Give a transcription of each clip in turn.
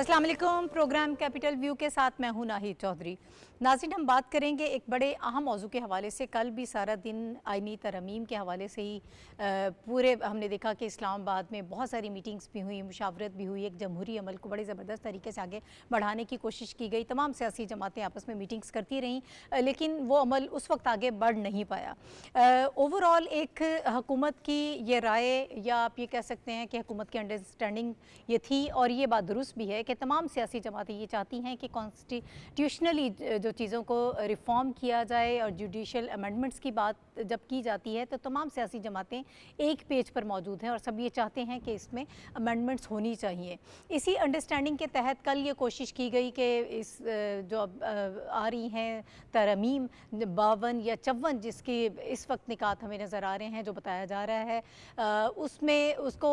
अस्सलाम वालेकुम। Programme capital view के साथ मैं हूं नाहिद चौधरी। नाज़रीन, हम बात करेंगे एक बड़े अहम मौजू के हवाले से। कल भी सारा दिन आईनी तरमीम के हवाले से ही पूरे हमने देखा कि इस्लामाबाद में बहुत सारी मीटिंग्स भी हुई, मुशावरत भी हुई, एक जमहूरी अमल को बड़े ज़बरदस्त तरीके से आगे बढ़ाने की कोशिश की गई। तमाम सियासी जमातें आपस में मीटिंग्स करती रहीं, लेकिन वो अमल उस वक्त आगे बढ़ नहीं पाया। ओवरऑल एक हुकूमत की ये राय, या आप ये कह सकते हैं कि हुकूमत की अंडरस्टैंडिंग ये थी, और ये बात दुरुस्त भी है कि तमाम सियासी जमातें ये चाहती हैं कि कॉन्स्टिट्यूशनली जो चीज़ों को रिफॉर्म किया जाए, और जुडिशल अमेंडमेंट्स की बात जब की जाती है तो तमाम सियासी जमातें एक पेज पर मौजूद हैं और सब ये चाहते हैं कि इसमें अमेंडमेंट्स होनी चाहिए। इसी अंडरस्टैंडिंग के तहत कल ये कोशिश की गई कि इस जो आ रही हैं तरमीम 52 या 54 जिसकी इस वक्त निकात हमें नज़र आ रहे हैं, जो बताया जा रहा है उसमें उसको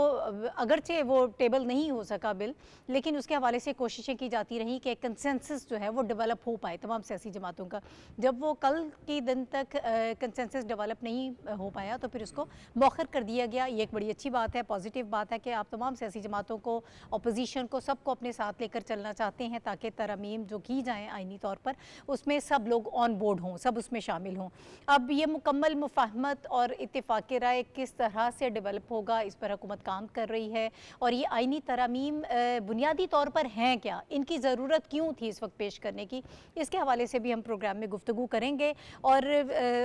अगरचे वो टेबल नहीं हो सका बिल, लेकिन उसके हवाले से कोशिशें की जाती रहीं कि कंसेंसस जो है वो डेवलप हो पाए तमाम सियासी जमातों का। जब वो कल के दिन तक कंसेंसस डेवलप नहीं हो पाया तो फिर उसको मौखर कर दिया गया। ये एक बड़ी अच्छी बात है, पॉजिटिव बात है कि आप तमाम सियासी जमातों को, अपोजिशन को, सबको अपने साथ लेकर चलना चाहते हैं ताकि तरमीम जो की जाएँ आइनी तौर पर उसमें सब लोग ऑन बोर्ड हों, सब उसमें शामिल हों। अब ये मुकम्मल मुफाहमत और इत्तेफाक राय किस तरह से डेवलप होगा, इस पर हुकूमत काम कर रही है। और ये आइनी तरमीम बुनियादी तौर पर हैं क्या, इनकी ज़रूरत क्यों थी इस वक्त पेश करने की, इसके हवाले से भी हम प्रोग्राम में गुफ्तगू करेंगे। और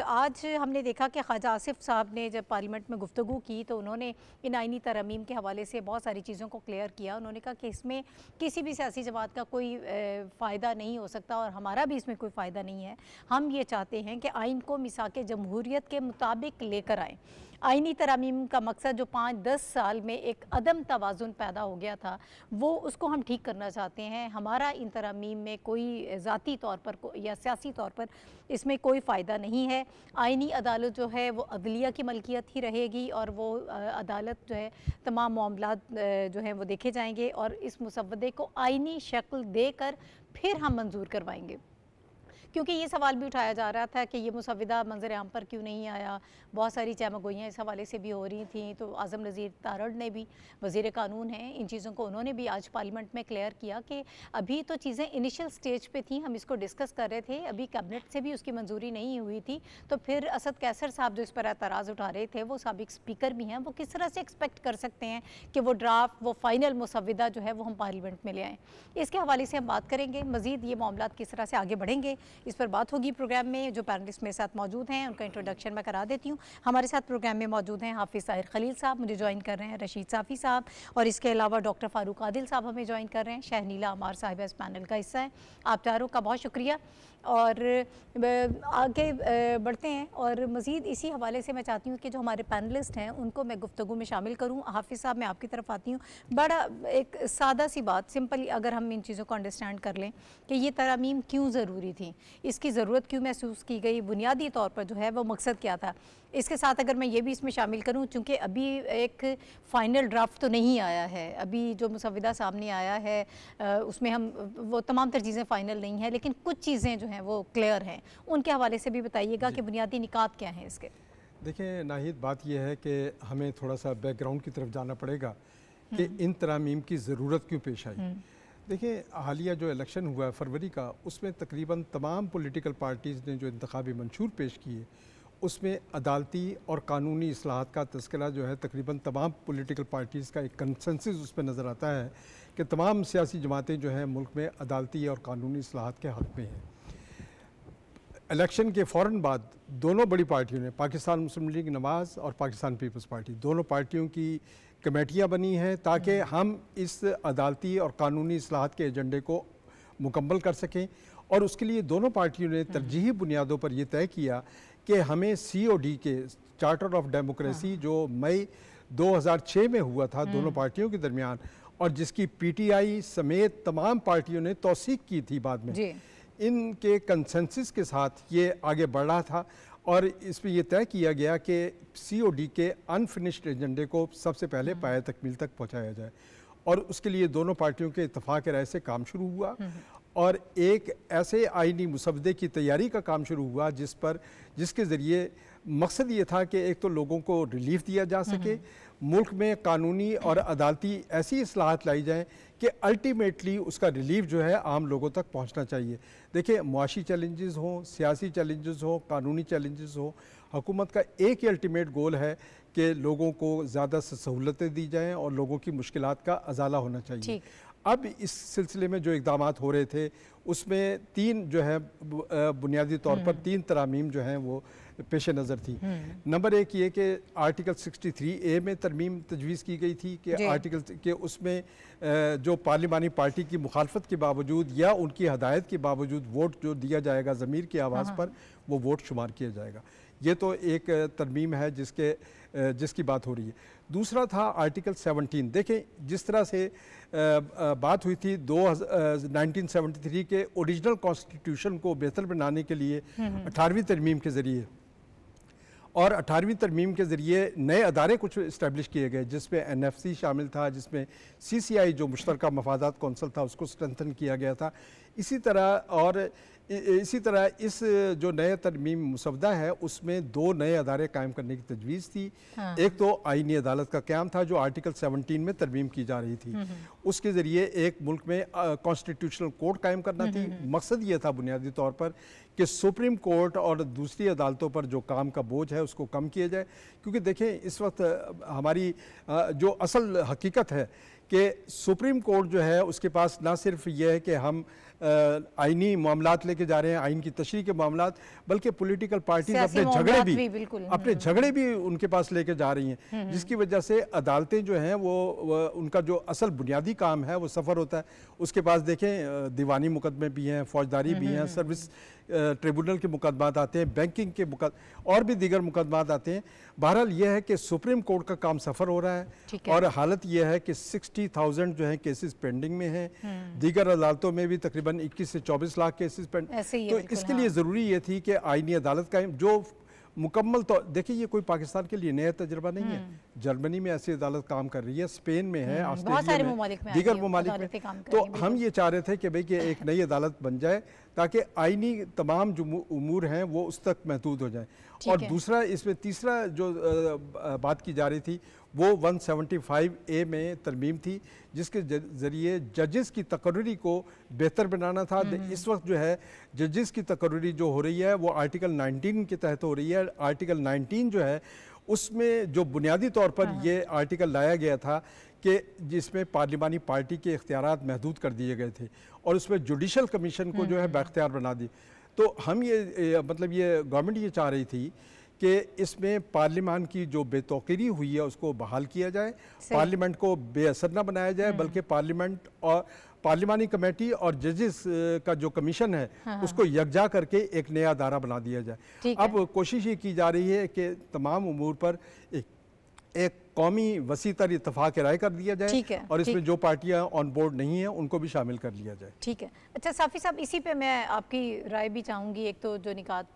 आज हमने देखा कि ख्वाजा आसिफ साहब ने जब पार्लियामेंट में गुफ्तगू की तो उन्होंने इन आइनी तरमीम के हवाले से बहुत सारी चीज़ों को क्लियर किया। उन्होंने कहा कि इसमें किसी भी सियासी जमात का कोई फ़ायदा नहीं हो सकता और हमारा भी इसमें कोई फ़ायदा नहीं है। हम ये चाहते हैं कि आइन को मिसाक जमहूरियत के मुताबिक लेकर आएँ। आइनी तरमीम का मकसद जो 5-10 साल में एक अदम तवाज़ुन पैदा हो गया था, वो उसको हम ठीक करना चाहते हैं। हमारा इन तरमीम में कोई ज़ाती तौर पर या सियासी तौर पर इसमें कोई फ़ायदा नहीं है। आइनी अदालत जो है वो अदलिया की मलकियत ही रहेगी और वो अदालत जो है तमाम मामलात जो हैं वो देखे जाएंगे और इस मुसव्वदे को आइनी शक्ल देकर फिर हम मंजूर करवाएंगे। क्योंकि ये सवाल भी उठाया जा रहा था कि ये मुसव्वदा मंजर आम पर क्यों नहीं आया, बहुत सारी चहमगोइयाँ इस हवाले से भी हो रही थी। तो आज़म नज़ीर तारड़ ने भी, वज़ीर कानून हैं, इन चीज़ों को उन्होंने भी आज पार्लियामेंट में क्लियर किया कि अभी तो चीज़ें इनिशियल स्टेज पे थी, हम इसको डिस्कस कर रहे थे, अभी कैबिनेट से भी उसकी मंजूरी नहीं हुई थी। तो फिर असद कैसर साहब जो इस पर एतराज़ उठा रहे थे, वो साबिक स्पीकर भी हैं, वो किस तरह से एक्सपेक्ट कर सकते हैं कि वो ड्राफ्ट, वो फाइनल मुसव्वदा जो है वो हम पार्लियामेंट में ले आएँ। इसके हवाले से हम बात करेंगे, मज़ीद ये मामला किस तरह से आगे बढ़ेंगे इस पर बात होगी प्रोग्राम में। जो पैनलिस्ट मेरे साथ मौजूद हैं उनका इंट्रोडक्शन मैं करा देती हूँ। हमारे साथ प्रोग्राम में मौजूद हैं हाफिज़ ताहिर खलील साहब, मुझे ज्वाइन कर रहे हैं रशीद साफ़ी साहब, और इसके अलावा डॉक्टर फ़ारूक आदिल साहब हमें ज्वाइन कर रहे हैं। शहनीला अमार साहिब इस पैनल का हिस्सा है। आप चारों का बहुत शुक्रिया। और आगे बढ़ते हैं और मज़ीद इसी हवाले से मैं चाहती हूँ कि जो हमारे पैनलिस्ट हैं उनको मैं गुफ्तगू में शामिल करूँ। हाफिज़ साहब, मैं आपकी तरफ आती हूँ। बड़ा एक सादा सी बात, सिंपली अगर हम इन चीज़ों को अंडरस्टैंड कर लें कि ये तरमीम क्यों ज़रूरी थी, इसकी ज़रूरत क्यों महसूस की गई, बुनियादी तौर पर जो है वो मकसद क्या था। इसके साथ अगर मैं ये भी इसमें शामिल करूँ, चूँकि अभी एक फ़ाइनल ड्राफ्ट तो नहीं आया है, अभी जो मुसव्वदा सामने आया है उसमें हम वो तमाम तर चीज़ें फ़ाइनल नहीं है, लेकिन कुछ चीज़ें जो हैं वो क्लियर हैं, उनके हवाले से भी बताइएगा कि बुनियादी निकात क्या हैं इसके। देखिए नाहिद, बात यह है कि हमें थोड़ा सा बैकग्राउंड की तरफ जाना पड़ेगा कि इन तरमीम की ज़रूरत क्यों पेश आई। देखिए, हालिया जो इलेक्शन हुआ है फरवरी का, उसमें तकरीबन तमाम पॉलिटिकल पार्टीज़ ने जो इंतखाबी मंशूर पेश किए, उसमें अदालती और कानूनी इस्लाहात का तज़किरा जो है तकरीबन तमाम पॉलिटिकल पार्टीज़ का एक कंसेंसस उस पर नज़र आता है कि तमाम सियासी जमातें जो हैं मुल्क में अदालती और कानूनी इस्लाहात के हक़ में हैं। इलेक्शन के फ़ौरन बाद दोनों बड़ी पार्टियों ने, पाकिस्तान मुस्लिम लीग नवाज़ और पाकिस्तान पीपल्स पार्टी, दोनों पार्टियों की कमेटियाँ बनी हैं ताकि हम इस अदालती और कानूनी इस्लाहात के एजेंडे को मुकम्मल कर सकें। और उसके लिए दोनों पार्टियों ने तरजीही बुनियादों पर यह तय किया कि हमें COD के, चार्टर ऑफ डेमोक्रेसी, जो मई 2006 में हुआ था दोनों पार्टियों के दरमियान, और जिसकी PTI समेत तमाम पार्टियों ने तौसीक की थी बाद में, इनके कंसेंसस के साथ ये आगे बढ़ रहा था। और इसमें यह तय किया गया कि COD के अनफिनिश्ड एजेंडे को सबसे पहले पाया तकमील तक पहुंचाया जाए, और उसके लिए दोनों पार्टियों के इत्तफाक राय से काम शुरू हुआ और एक ऐसे आईनी मुसव्वदे की तैयारी का काम शुरू हुआ जिसके ज़रिए मकसद ये था कि एक तो लोगों को रिलीफ दिया जा सके, मुल्क में कानूनी और अदालती ऐसी इस्लाहत लाई जाएँ कि अल्टीमेटली उसका रिलीफ जो है आम लोगों तक पहुंचना चाहिए। देखिए, मुआशी चैलेंजेस हों, सियासी चैलेंजेस हों, कानूनी चैलेंजेस हों, हुकूमत का एक ही अल्टीमेट गोल है कि लोगों को ज़्यादा सहूलतें दी जाएं और लोगों की मुश्किलात का अजाला होना चाहिए। अब इस सिलसिले में जो इक़दामात हो रहे थे उसमें 3 जो है बुनियादी तौर पर 3 तरामीम जो हैं वो पेश नज़र थी। नंबर 1 ये कि आर्टिकल 63A में तरमीम तजवीज़ की गई थी कि आर्टिकल के उसमें जो पार्लिमानी पार्टी की मुखालफत के बावजूद या उनकी हदायत के बावजूद वोट जो दिया जाएगा ज़मीर की आवाज़ पर, वो वोट शुमार किया जाएगा। ये तो एक तरमीम है जिसकी बात हो रही है। दूसरा था आर्टिकल 17। देखें, जिस तरह से बात हुई थी 1973 के ओरिजिनल कॉन्स्टिट्यूशन को बेहतर बनाने के लिए 18वीं तरमीम के ज़रिए, और 18वीं तरमीम के ज़रिए नए अदारे कुछ इस्टेब्लिश किए गए, जिसमें NFC शामिल था, जिसमें CCI जो मुश्तरका मफादात कौंसल था उसको स्ट्रेंथन किया गया था। इसी तरह इस जो नया तरमीम मुसवदा है उसमें 2 नए अदारे कायम करने की तजवीज़ थी। एक तो आईनी अदालत का क़याम था जो आर्टिकल 17 में तरमीम की जा रही थी। उसके ज़रिए एक मुल्क में कॉन्स्टिट्यूशनल कोर्ट कायम करना थी। मकसद ये था बुनियादी तौर पर कि सुप्रीम कोर्ट और दूसरी अदालतों पर जो काम का बोझ है उसको कम किया जाए, क्योंकि देखें इस वक्त हमारी जो असल हकीकत है कि सुप्रीम कोर्ट जो है उसके पास ना सिर्फ ये है कि हम आइनी मामलात लेके जा रहे हैं, आइन की तशरीह के मामलात, बल्कि पॉलिटिकल पार्टीज अपने झगड़े भी उनके पास लेके जा रही हैं, जिसकी वजह से अदालतें जो हैं वो उनका जो असल बुनियादी काम है वो सफ़र होता है। उसके पास देखें दीवानी मुकदमे भी हैं, फौजदारी भी हैं, सर्विस ट्रिब्यूनल के मुकदमात आते हैं, बैंकिंग के और भी दीगर मुकदमात आते हैं। बहरहाल यह है कि सुप्रीम कोर्ट का काम सफ़र हो रहा है और हालत यह है कि 60,000 जो है केसेस पेंडिंग में हैं। दीगर अदालतों में भी तकरीबन 21 से 24 लाख केसेस पेंडिंग। तो इसके लिए ज़रूरी ये थी कि आईनी अदालत का जो मुकम्मल तो देखिए ये कोई पाकिस्तान के लिए नया तजुर्बा नहीं है। जर्मनी में ऐसी अदालत काम कर रही है, स्पेन में है, ऑस्ट्रेलिया में, दीगर ममालिक में। तो हम ये चाह रहे थे कि भाई कि एक नई अदालत बन जाए ताकि आईनी तमाम जो उमूर हैं वो उस तक महदूद हो जाए। और दूसरा इसमें तीसरा जो बात की जा रही थी वो 175A में तरमीम थी, जिसके ज़रिए जजेस की तकर्री को बेहतर बनाना था। इस वक्त जो है जजेस की तकर्री जो हो रही है वो आर्टिकल 19 के तहत हो रही है। आर्टिकल 19 जो है उसमें जो बुनियादी तौर पर ये आर्टिकल लाया गया था कि जिसमें पार्लिमानी पार्टी के इख्तियारात महदूद कर दिए गए थे और उसमें जुडिशल कमीशन को जो है बाख्तियार बना दी। तो हम ये मतलब ये गवर्नमेंट ये चाह रही थी कि इसमें पार्लिमान की जो बेतौकीरी हुई है उसको बहाल किया जाए, पार्लियामेंट को बेअसर न बनाया जाए, बल्कि पार्लियामेंट और पार्लिमानी कमेटी और जजेस का जो कमीशन है उसको यकजा करके एक नया अदारा बना दिया जाए। अब कोशिश ये की जा रही है कि तमाम उमूर पर एक कौमी वसी तर इत्तफाक राय कर दिया जाए और इसमें जो पार्टियां ऑन बोर्ड नहीं हैं उनको भी शामिल कर लिया जाए। ठीक है। अच्छा साफ़ी साहब, इसी पे मैं आपकी राय भी चाहूँगी। एक तो जो निकात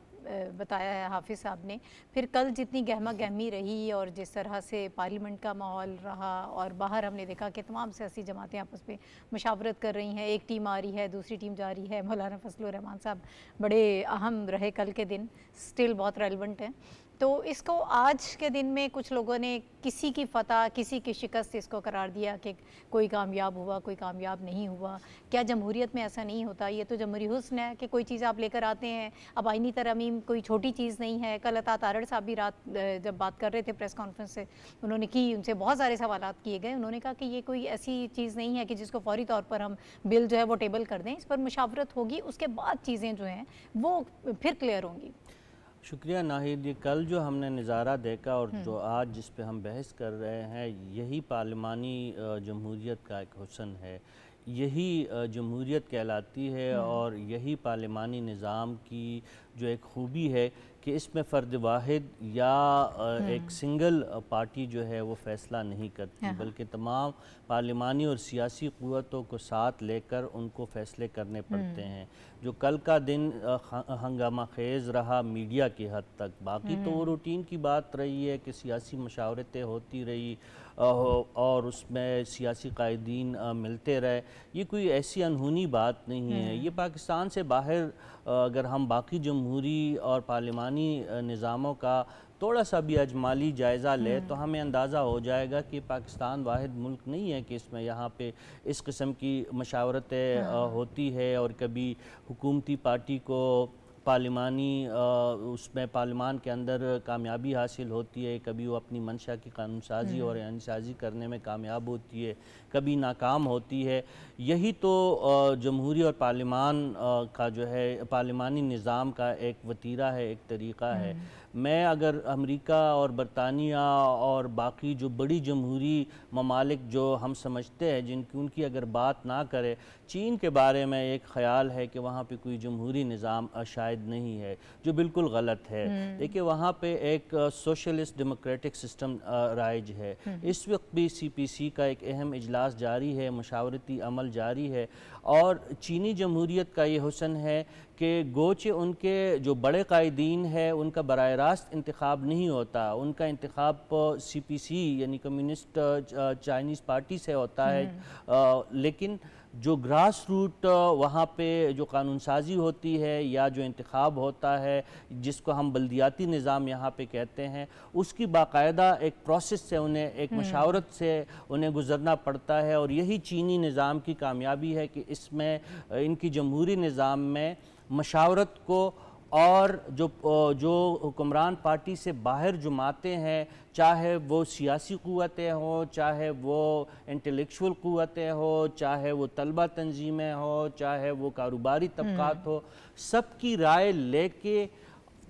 बताया है हाफिज़ साहब ने, फिर कल जितनी गहमा गहमी रही और जिस तरह से पार्लियामेंट का माहौल रहा और बाहर हमने देखा कि तमाम सियासी जमातें आपस में मुशावरत कर रही हैं, एक टीम आ रही है, दूसरी टीम जा रही है। मौलाना फजलुर रहमान साहब बड़े अहम रहे कल के दिन, स्टिल बहुत रेलिवेंट हैं। तो इसको आज के दिन में कुछ लोगों ने किसी की फतह किसी की शिकस्त इसको करार दिया कि कोई कामयाब हुआ कोई कामयाब नहीं हुआ। क्या जमहूरियत में ऐसा नहीं होता? ये तो जमहूरी हुस्न है कि कोई चीज़ आप लेकर आते हैं। अब आईनी तरमीम कोई छोटी चीज़ नहीं है। कल अता तारड़ साहब भी रात जब बात कर रहे थे प्रेस कॉन्फ्रेंस से, उन्होंने की, उनसे बहुत सारे सवालात किए गए। उन्होंने कहा कि ये कोई ऐसी चीज़ नहीं है कि जिसको फौरी तौर पर हम बिल जो है वो टेबल कर दें। इस पर मुशावरत होगी, उसके बाद चीज़ें जो हैं वो फिर क्लियर होंगी। शुक्रिया नाहिद। ये कल जो हमने नज़ारा देखा और जो आज जिस पे हम बहस कर रहे हैं, यही पार्लिमानी जमहूरियत का एक हुस्न है, यही जमहूरियत कहलाती है और यही पार्लिमानी निज़ाम की जो एक खूबी है कि इसमें फ़र्द वाहिद या एक सिंगल पार्टी जो है वो फ़ैसला नहीं करती, बल्कि तमाम पार्लिमानी और सियासी क़ुव्वतों को साथ लेकर उनको फ़ैसले करने पड़ते हैं। जो कल का दिन हंगामा खेज़ रहा मीडिया की हद तक, बाकी तो वो रूटीन की बात रही है कि सियासी मशावरतें होती रही और उसमें सियासी कायदीन मिलते रहे। ये कोई ऐसी अनहोनी बात नहीं है। ये पाकिस्तान से बाहर अगर हम बाकी जमहूरी और पार्लिमानी निज़ामों का थोड़ा सा भी अजमाली जायज़ा ले तो हमें अंदाज़ा हो जाएगा कि पाकिस्तान वाहिद मुल्क नहीं है कि इसमें यहाँ पे इस किस्म की मशावरतें होती है और कभी हुकूमती पार्टी को पार्लिमानी उसमें पार्लिमान के अंदर कामयाबी हासिल होती है, कभी वो अपनी मंशा की कानून साजी और आईन साजी करने में कामयाब होती है, कभी नाकाम होती है। यही तो जमहूरी और पार्लिमान का जो है पार्लिमानी निज़ाम का एक वतीरा है, एक तरीक़ा है। मैं अगर अमेरिका और बरतानिया और बाकी जो बड़ी जमहूरी ममालिक जो हम समझते हैं जिनकी उनकी अगर बात ना करे, चीन के बारे में एक ख़याल है कि वहाँ पे कोई जमहूरी निज़ाम शायद नहीं है, जो बिल्कुल गलत है। देखिए वहाँ पे एक सोशलिस्ट डेमोक्रेटिक सिस्टम राइज है। इस वक्त भी CPC का एक अहम इजलास जारी है, मशावरती अमल जारी है और चीनी जमहूरियत का ये हुस्न है कि गोचे उनके जो बड़े कायदीन है उनका बराह रास्त इंतखाब नहीं होता, उनका इंतखाब CPC यानी कम्युनिस्ट चाइनीज़ पार्टी से होता है, लेकिन जो ग्रास रूट वहाँ पे जो कानून साजी होती है या जो इंतखाब होता है जिसको हम बल्दियाती निज़ाम यहाँ पे कहते हैं, उसकी बाकायदा एक प्रोसेस से उन्हें एक मशावरत से उन्हें गुज़रना पड़ता है। और यही चीनी निज़ाम की कामयाबी है कि इसमें इनकी जमहूरी निज़ाम में मशावरत को और जो हुक्मरान पार्टी से बाहर जमातें हैं, चाहे वो सियासी क़ुव्वतें हों, चाहे वो इंटेलेक्चुअल क़ुव्वतें हों, चाहे वो तलबा तंजीमें हों, चाहे वो कारोबारी तबक़ात हो, सबकी राय लेके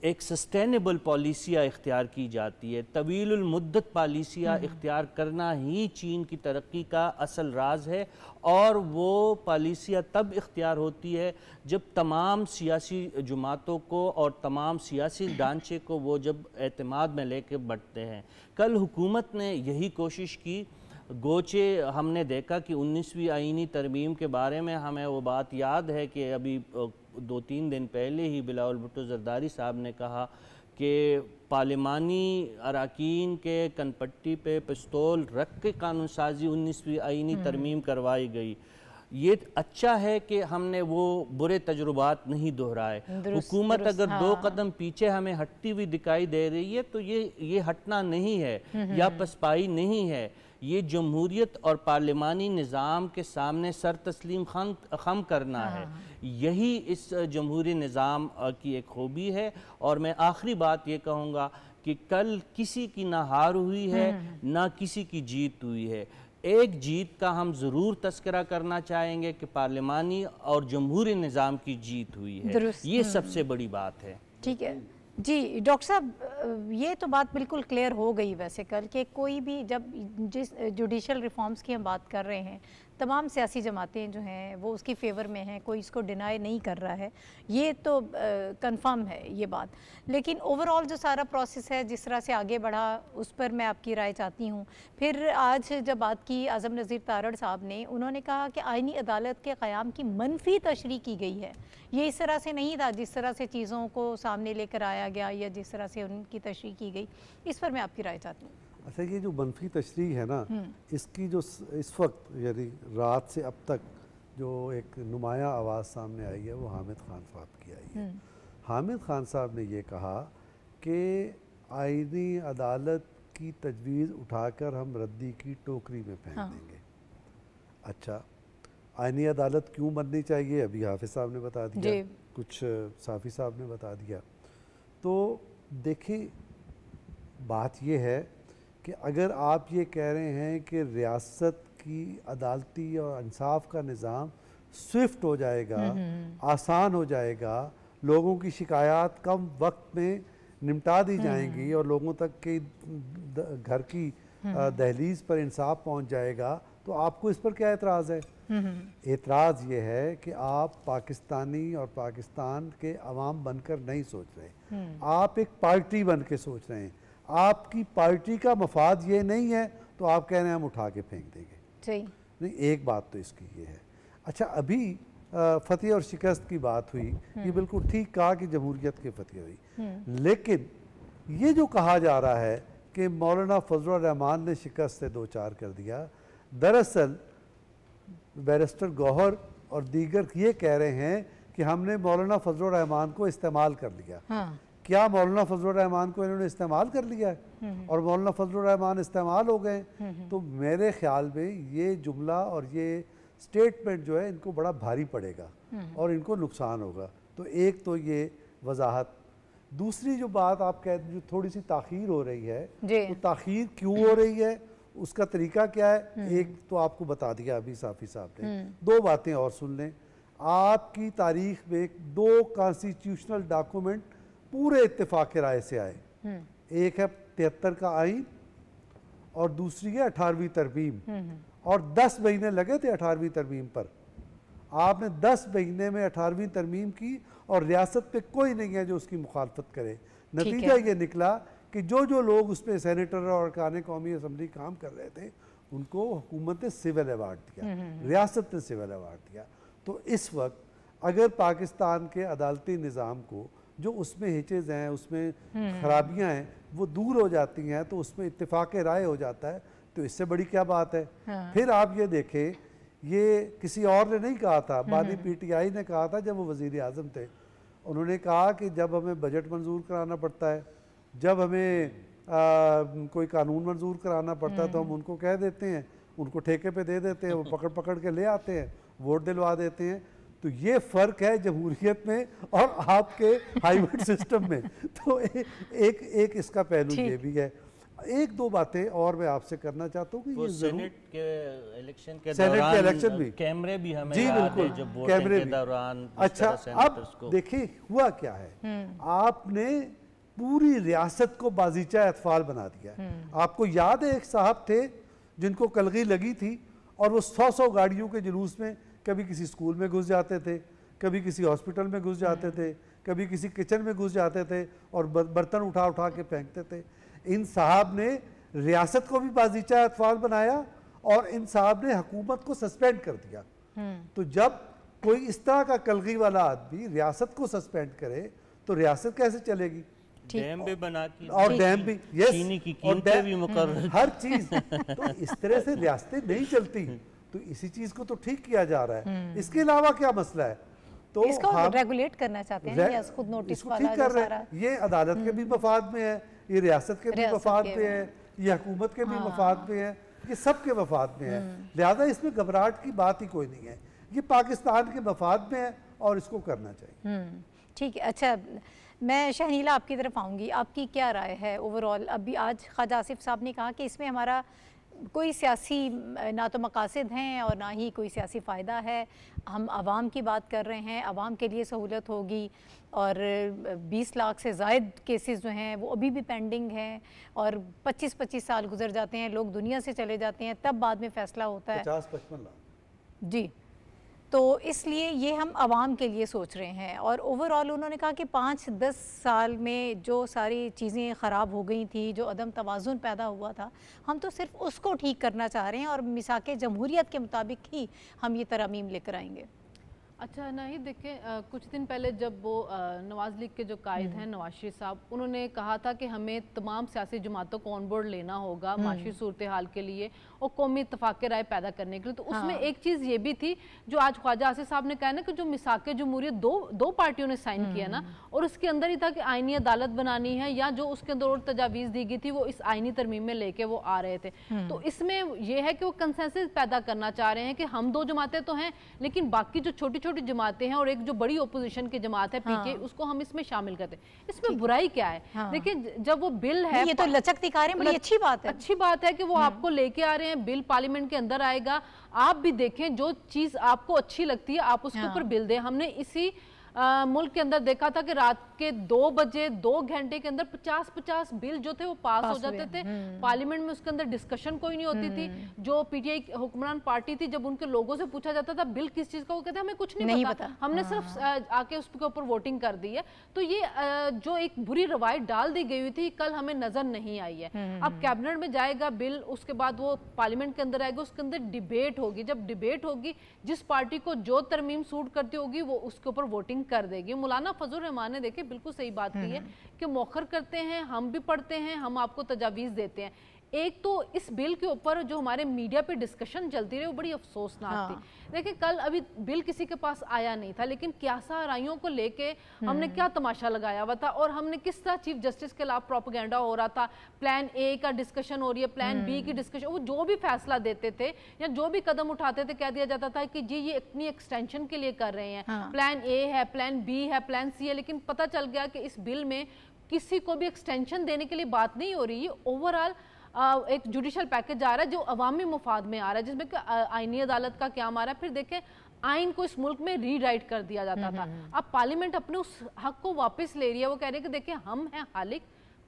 एक सस्टेनेबल पॉलिसियाँ इख्तियार की जाती है। तवीलुल मुद्दत पॉलिसियाँ इख्तियार करना ही चीन की तरक्की का असल राज है और वो पॉलिसियाँ तब इख्तियार होती है जब तमाम सियासी जमातों को और तमाम सियासी ढांचे को वो जब एतमाद में लेके बढ़ते हैं। कल हुकूमत ने यही कोशिश की, गोचे हमने देखा कि 19वीं आईनी तरमीम के बारे में हमें वो बात याद है कि अभी 2-3 दिन पहले ही बिलावल भुट्टो ज़रदारी साहब ने कहा कि पार्लिमानी अरकान के कनपट्टी पे पिस्तौल रख के कानून साजी 19वीं आईनी तरमीम करवाई गई। ये अच्छा है कि हमने वो बुरे तजुर्बात नहीं दोहराए। हुकूमत अगर 2 कदम पीछे हमें हटती हुई दिखाई दे रही है तो ये हटना नहीं है या पसपाई नहीं है, ये जमहूरियत और पार्लिमानी निज़ाम के सामने सर तस्लीम खम करना है। यही इस जमहूरी निज़ाम की एक खूबी है। और मैं आखिरी बात ये कहूँगा कि कल किसी की ना हार हुई है ना किसी की जीत हुई है। एक जीत का हम ज़रूर तस्करा करना चाहेंगे कि पार्लिमानी और जमहूरी निज़ाम की जीत हुई है, ये सबसे बड़ी बात है। ठीक है जी डॉक्टर साहब, ये तो बात बिल्कुल क्लियर हो गई वैसे कल कि कोई भी जब जिस जुडिशल रिफॉर्म्स की हम बात कर रहे हैं, तमाम सियासी जमातें जो हैं वो उसकी फेवर में हैं, कोई इसको डिनाई नहीं कर रहा है, ये तो कंफर्म है ये बात। लेकिन ओवरऑल जो सारा प्रोसेस है जिस तरह से आगे बढ़ा उस पर मैं आपकी राय चाहती हूँ। फिर आज जब बात की आज़म नज़ीर तारड़ साहब ने, उन्होंने कहा कि आईनी अदालत के क़याम की मनफी तशरीह की गई है, ये इस तरह से नहीं था जिस तरह से चीज़ों को सामने लेकर आया गया या जिस तरह से उनकी तशरीह की गई। इस पर मैं आपकी राय चाहती हूँ। अच्छा, ये जो मनफी तशरीह है ना, इसकी जो इस वक्त यानी रात से अब तक जो एक नुमाया आवाज़ सामने आई है वो हामिद खान साहब की आई है। हामिद खान साहब ने ये कहा कि आईनी अदालत की तजवीज़ उठाकर हम रद्दी की टोकरी में फेंक देंगे। अच्छा, आईनी अदालत क्यों बननी चाहिए अभी हाफिज़ साहब ने बता दिया, कुछ साफ़ी साहब ने बता दिया। तो देखिए बात ये है कि अगर आप ये कह रहे हैं कि रियासत की अदालती और इंसाफ का निज़ाम स्विफ्ट हो जाएगा, आसान हो जाएगा, लोगों की शिकायत कम वक्त में निपटा दी जाएंगी और लोगों तक के घर की दहलीज पर इंसाफ पहुंच जाएगा, तो आपको इस पर क्या एतराज़ है? एतराज़ ये है कि आप पाकिस्तानी और पाकिस्तान के अवाम बनकर नहीं सोच रहे, आप एक पार्टी बन के सोच रहे हैं। आपकी पार्टी का मफाद ये नहीं है तो आप कह रहे हैं हम उठा के फेंक देंगे। सही नहीं, एक बात तो इसकी ये है। अच्छा, अभी फतेह और शिकस्त की बात हुई, ये बिल्कुल ठीक कहा कि जमहूरियत की फतेह हुई, लेकिन ये जो कहा जा रहा है कि मौलाना फजलुर रहमान ने शिकस्त से 2-4 कर दिया, दरअसल बैरिस्टर गौहर और दीगर ये कह रहे हैं कि हमने मौलाना फजलुर रहमान को इस्तेमाल कर लिया। क्या मौलाना फजलुर रहमान को इन्होंने इस्तेमाल कर लिया है और मौलाना फजलुर रहमान इस्तेमाल हो गए? तो मेरे ख्याल में ये जुमला और ये स्टेटमेंट जो है इनको बड़ा भारी पड़ेगा और इनको नुकसान होगा। तो एक तो ये वजाहत। दूसरी जो बात आप कहते जो थोड़ी सी ताख़ीर हो रही है, तो ताख़ीर क्यों हो रही है, उसका तरीका क्या है, एक तो आपको बता दिया अभी साफ़ी साहब ने। दो बातें और सुन लें। आपकी तारीख में 2 कॉन्स्टिट्यूशनल डॉक्यूमेंट पूरे इत्तेफाक राय से आए। एक है 73 का आइन और दूसरी है 18वीं तरमीम, और 10 महीने लगे थे 18वीं तरमीम पर। आपने 10 महीने में 18वीं तरमीम की और रियासत पे कोई नहीं है जो उसकी मुखालफत करे। नतीजा ये निकला कि जो लोग उसमें सेनेटर और अरकान कौमी असम्बली काम कर रहे थे उनको हुकूमत ने सिविल अवार्ड दिया, रियासत ने सिविल अवार्ड दिया। तो इस वक्त अगर पाकिस्तान के अदालती निज़ाम को जो उसमें हिचेज़ हैं, उसमें खराबियां हैं, वो दूर हो जाती हैं तो उसमें इत्तेफाक राय हो जाता है, तो इससे बड़ी क्या बात है। फिर आप ये देखें, ये किसी और ने नहीं कहा था, बानी PTI ने कहा था जब वो वज़ीर आज़म थे। उन्होंने कहा कि जब हमें बजट मंजूर कराना पड़ता है, जब हमें कोई कानून मंजूर कराना पड़ता है तो हम उनको कह देते हैं, उनको ठेके पे दे देते हैं, वो पकड़ पकड़ के ले आते हैं, वोट दिलवा देते हैं। तो ये फ़र्क है जमहूरियत में और आपके हाइब्रिड सिस्टम में। तो एक इसका पहलू ये भी है। एक दो बातें और मैं आपसे करना चाहता हूँ कि ये सेनेट के इलेक्शन भी कैमरे भी हमें जी बिल्कुल कैमरे के दौरान। अच्छा, अब देखिए हुआ क्या है, आपने पूरी रियासत को बाजीचा अतफाल बना दिया। आपको याद है एक साहब थे जिनको कलगी लगी थी और वो 100 गाड़ियों के जुलूस में कभी किसी स्कूल में घुस जाते थे, कभी किसी हॉस्पिटल में घुस जाते थे, कभी किसी किचन में घुस जाते थे और बर्तन उठा उठा के फेंकते थे। इन साहब ने रियासत को भी बाजीचा अतफाल बनाया और इन साहब ने हुकूमत को सस्पेंड कर दिया। तो जब कोई इस तरह का कलगी वाला आदमी रियासत को सस्पेंड करे तो रियासत कैसे चलेगी। डैम भी बना के और डैम भी, यस, चीनी की कीमतें भी मुकर्रर, हर चीज। तो इस तरह से रियासतें नहीं चलती। तो इसी चीज को तो ठीक किया जा रहा है। इसके अलावा क्या मसला है, तो इसको हम रेगुलेट करना चाहते हैं या खुद नोटिस वाला ठीक कर रहे हैं। ये अदालत के भी मफाद में है, ये रियासत के भी मफाद में है, ये हुकूमत के भी मफाद में है, ये सब के मफाद में है। लिहाजा इसमें घबराहट की बात ही कोई नहीं है, ये पाकिस्तान के मफाद में है और इसको करना चाहिए। ठीक है। अच्छा, मैं शहनीला आपकी तरफ आऊँगी, आपकी क्या राय है ओवरऑल। अभी आज ख्वाजा आसिफ साहब ने कहा कि इसमें हमारा कोई सियासी ना तो मकासद हैं और ना ही कोई सियासी फ़ायदा है। हम आवाम की बात कर रहे हैं, आवाम के लिए सहूलत होगी और 20 लाख से ज़ायद केसेस जो हैं वो अभी भी पेंडिंग हैं और 25-25 साल गुजर जाते हैं, लोग दुनिया से चले जाते हैं, तब बाद में फ़ैसला होता है। 50-55 लाख जी। तो इसलिए ये हम आवाम के लिए सोच रहे हैं। और ओवरऑल उन्होंने कहा कि 5-10 साल में जो सारी चीज़ें ख़राब हो गई थी, जो अदम तवाज़ुन पैदा हुआ था, हम तो सिर्फ उसको ठीक करना चाह रहे हैं और मिसाक जमहूरियत के मुताबिक ही हम ये तरमीम लेकर आएंगे। अच्छा नहीं, देखें कुछ दिन पहले जब वो नवाज़ लीग के जो कायद हैं नवाज शरीफ साहब, उन्होंने कहा था कि हमें तमाम सियासी जमातों को ऑन बोर्ड लेना होगा माशी सूरत हाल के लिए और कौमी इत्तफाक राय पैदा करने के लिए। तो उसमें एक चीज़ ये भी थी जो आज ख्वाजा आसिफ साहब ने कहा ना कि जो मिसाक जमहूरियत दो पार्टियों ने साइन किया ना, और उसके अंदर ही था कि आइनी अदालत बनानी है या जो उसके अंदर और तजावीज़ दी गई थी वो इस आइनी तरमीम में लेके वो आ रहे थे। तो इसमें यह है कि वो कंसेंसस पैदा करना चाह रहे हैं कि हम 2 जमातें तो हैं लेकिन बाकी जो छोटी छोटी जमातें हैं और एक जो बड़ी ओपोजिशन की जमात है पीके, उसको हम इसमें शामिल करते हैं। इसमें बुराई क्या है। देखिए जब वो बिल है, ये तो लचक दिखा रहे हैं, बड़ी अच्छी बात है। अच्छी बात है कि वो आपको लेके आ रहे हैं, बिल पार्लियामेंट के अंदर आएगा। आप भी देखें जो चीज आपको अच्छी लगती है आप उसके ऊपर बिल दें। हमने इसी मुल्क के अंदर देखा था कि रात के 2 बजे 2 घंटे के अंदर 50-50 बिल जो थे वो पास हो जाते थे पार्लियामेंट में। उसके अंदर डिस्कशन कोई नहीं होती थी। जो पीटीआई हुक्मरान पार्टी थी, जब उनके लोगों से पूछा जाता था बिल किस चीज का, वो कहते हमें कुछ नहीं पता, हमने सिर्फ आके उसके ऊपर वोटिंग कर दी है। तो ये जो एक बुरी रवायत डाल दी गई हुई थी कल हमें नजर नहीं आई है। अब कैबिनेट में जाएगा बिल, उसके बाद वो पार्लियामेंट के अंदर आएगा, उसके अंदर डिबेट होगी। जब डिबेट होगी, जिस पार्टी को जो तरमीम सूट करती होगी वो उसके ऊपर वोटिंग कर देगी। मौलाना फजल रहमान ने देखिए बिल्कुल सही बात की है कि मौखर करते हैं, हम भी पढ़ते हैं, हम आपको तजावीज़ देते हैं। एक तो इस बिल के ऊपर जो हमारे मीडिया पे डिस्कशन चलती रही वो बड़ी अफसोसनाक थी। देखिए कल अभी बिल किसी के पास आया नहीं था, लेकिन क्यासा आराइयों को लेके हमने क्या तमाशा लगाया हुआ था और हमने किस तरह चीफ जस्टिस के खिलाफ प्रोपेगेंडा हो रहा था, प्लान ए का डिस्कशन हो रही है, प्लान बी की डिस्कशन, वो जो भी फैसला देते थे या जो भी कदम उठाते थे कह दिया जाता था कि जी ये अपनी एक्सटेंशन के लिए कर रहे हैं, प्लान ए है, प्लान बी है, प्लान सी है। लेकिन पता चल गया कि इस बिल में किसी को भी एक्सटेंशन देने के लिए बात नहीं हो रही है। ओवरऑल एक जुडिशल पैकेज आ रहा है जो अवामी मुफाद में आ रहा है, जिसमें आईनी अदालत का क्या आ रहा है। फिर देखें आइन को इस मुल्क में रीराइट कर दिया जाता था, अब पार्लियामेंट अपने उस हक को वापस ले रही है। वो कह रहे हैं कि देखिए हम हैं हालिक,